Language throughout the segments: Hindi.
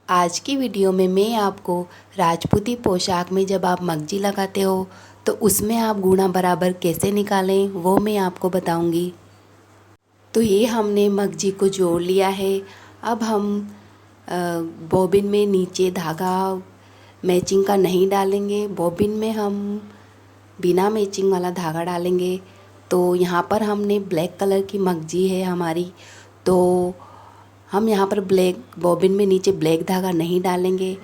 आज की वीडियो में मैं आपको राजपूती पोशाक में जब आप मगजी लगाते हो तो उसमें आप गुणा बराबर कैसे निकालें वो मैं आपको बताऊंगी। तो ये हमने मगजी को जोड़ लिया है। अब हम बॉबिन में नीचे धागा मैचिंग का नहीं डालेंगे, बॉबिन में हम बिना मैचिंग वाला धागा डालेंगे। तो यहाँ पर हमने ब्लैक कलर की मगजी है हमारी, तो हम यहाँ पर ब्लैक बॉबिन में नीचे ब्लैक धागा नहीं डालेंगे।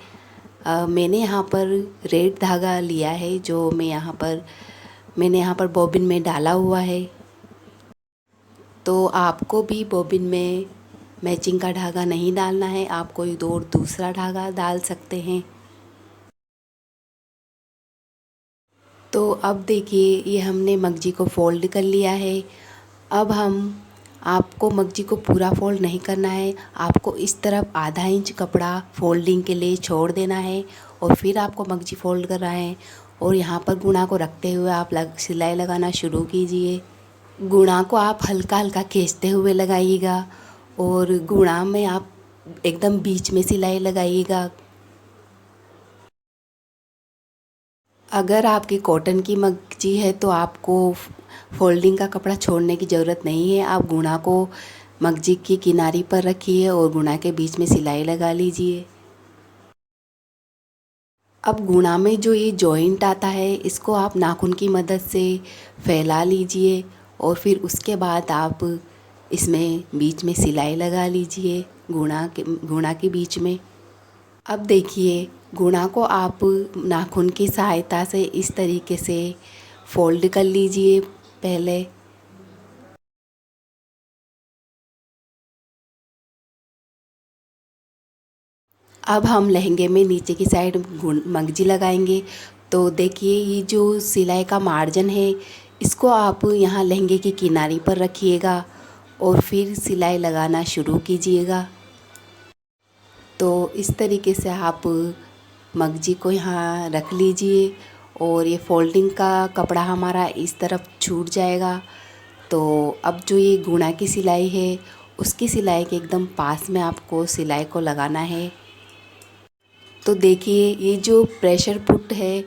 मैंने यहाँ पर रेड धागा लिया है जो मैंने यहाँ पर बॉबिन में डाला हुआ है। तो आपको भी बॉबिन में मैचिंग का धागा नहीं डालना है, आप कोई दूसरा धागा डाल सकते हैं। तो अब देखिए ये हमने मगजी को फोल्ड कर लिया है। अब आपको मगजी को पूरा फोल्ड नहीं करना है, आपको इस तरफ आधा इंच कपड़ा फोल्डिंग के लिए छोड़ देना है और फिर आपको मगजी फोल्ड करना है। और यहाँ पर गुणा को रखते हुए आप सिलाई लगाना शुरू कीजिए। गुणा को आप हल्का हल्का खींचते हुए लगाइएगा और गुणा में आप एकदम बीच में सिलाई लगाइएगा। अगर आपकी कॉटन की मगजी है तो आपको फोल्डिंग का कपड़ा छोड़ने की ज़रूरत नहीं है। आप गुणा को मगजी की किनारी पर रखिए और गुणा के बीच में सिलाई लगा लीजिए। अब गुणा में जो ये जॉइंट आता है इसको आप नाखून की मदद से फैला लीजिए और फिर उसके बाद आप इसमें बीच में सिलाई लगा लीजिए गुणा के बीच में। अब देखिए गुणा को आप नाखून की सहायता से इस तरीके से फोल्ड कर लीजिए पहले। अब हम लहंगे में नीचे की साइड मगजी लगाएंगे। तो देखिए ये जो सिलाई का मार्जिन है इसको आप यहाँ लहंगे की किनारी पर रखिएगा और फिर सिलाई लगाना शुरू कीजिएगा। तो इस तरीके से आप मगजी को यहाँ रख लीजिए और ये फोल्डिंग का कपड़ा हमारा इस तरफ छूट जाएगा। तो अब जो ये गुणा की सिलाई है उसकी सिलाई के एकदम पास में आपको सिलाई को लगाना है। तो देखिए ये जो प्रेशर पुट है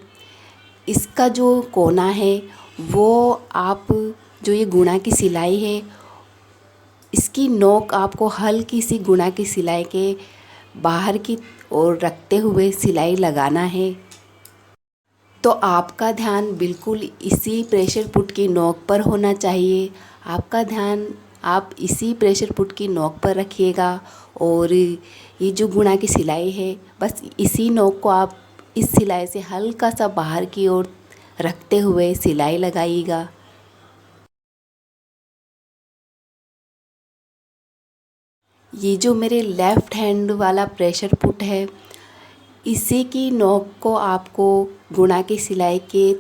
इसका जो कोना है वो आप जो ये गुणा की सिलाई है इसकी नोक आपको हल्की सी गुणा की सिलाई के बाहर की ओर रखते हुए सिलाई लगाना है। तो आपका ध्यान बिल्कुल इसी प्रेशर पुट की नोक पर होना चाहिए। आपका ध्यान आप इसी प्रेशर पुट की नोक पर रखिएगा और ये जो गुणा की सिलाई है बस इसी नोक को आप इस सिलाई से हल्का सा बाहर की ओर रखते हुए सिलाई लगाइएगा। ये जो मेरे लेफ़्ट हैंड वाला प्रेशर पुट है इसी की नोक को आपको गुणा की सिलाई के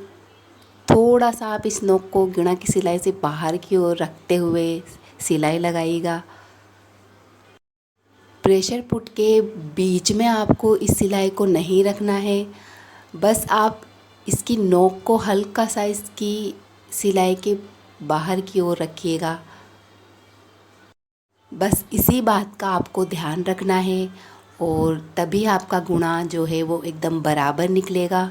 थोड़ा सा आप इस नोक को गुणा की सिलाई से बाहर की ओर रखते हुए सिलाई लगाइएगा। प्रेशर पुट के बीच में आपको इस सिलाई को नहीं रखना है, बस आप इसकी नोक को हल्का सा इसकी सिलाई के बाहर की ओर रखिएगा। बस इसी बात का आपको ध्यान रखना है और तभी आपका गुणा जो है वो एकदम बराबर निकलेगा।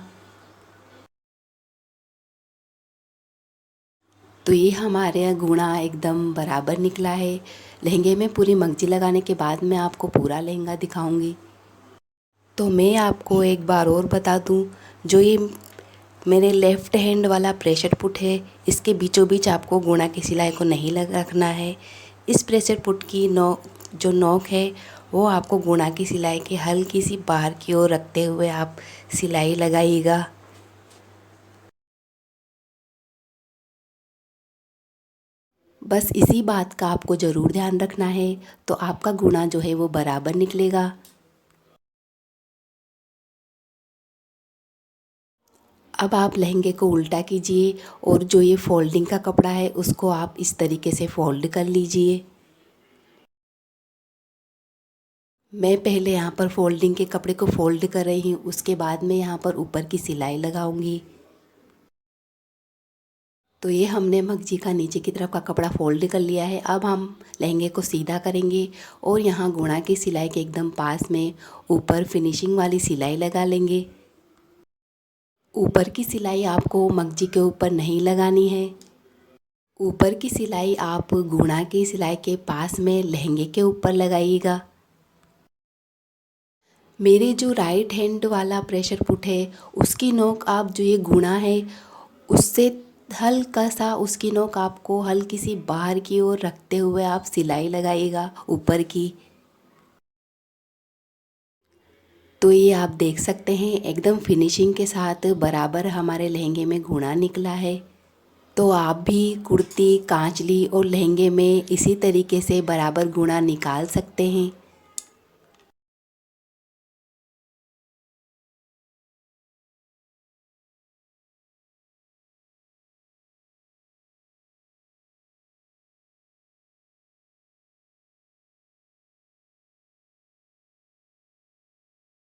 तो ये हमारे गुणा एकदम बराबर निकला है। लहंगे में पूरी मगजी लगाने के बाद मैं आपको पूरा लहंगा दिखाऊंगी। तो मैं आपको एक बार और बता दूं, जो ये मेरे लेफ़्ट हैंड वाला प्रेशर पुट है इसके बीचों बीच आपको गुणा की सिलाई को नहीं रखना है। इस प्रेशर पुट की जो नोक है वो आपको गुणा की सिलाई के हल्की सी बाहर की ओर रखते हुए आप सिलाई लगाइएगा। बस इसी बात का आपको ज़रूर ध्यान रखना है तो आपका गुणा जो है वो बराबर निकलेगा। अब आप लहंगे को उल्टा कीजिए और जो ये फोल्डिंग का कपड़ा है उसको आप इस तरीके से फोल्ड कर लीजिए। मैं पहले यहाँ पर फोल्डिंग के कपड़े को फोल्ड कर रही हूँ, उसके बाद मैं यहाँ पर ऊपर की सिलाई लगाऊंगी। तो ये हमने मगजी का नीचे की तरफ का कपड़ा फोल्ड कर लिया है। अब हम लहंगे को सीधा करेंगे और यहाँ गुणा की सिलाई के एकदम पास में ऊपर फिनिशिंग वाली सिलाई लगा लेंगे। ऊपर की सिलाई आपको मगजी के ऊपर नहीं लगानी है। ऊपर की सिलाई आप गुणा की सिलाई के पास में लहंगे के ऊपर लगाइएगा। मेरे जो राइट हैंड वाला प्रेशर फुट है उसकी नोक आप जो ये गुणा है उससे हल्का सा उसकी नोक आपको हल्की सी बाहर की ओर रखते हुए आप सिलाई लगाइएगा ऊपर की। तो ये आप देख सकते हैं एकदम फिनिशिंग के साथ बराबर हमारे लहंगे में गुणा निकला है। तो आप भी कुर्ती, कांचली और लहंगे में इसी तरीके से बराबर गुणा निकाल सकते हैं।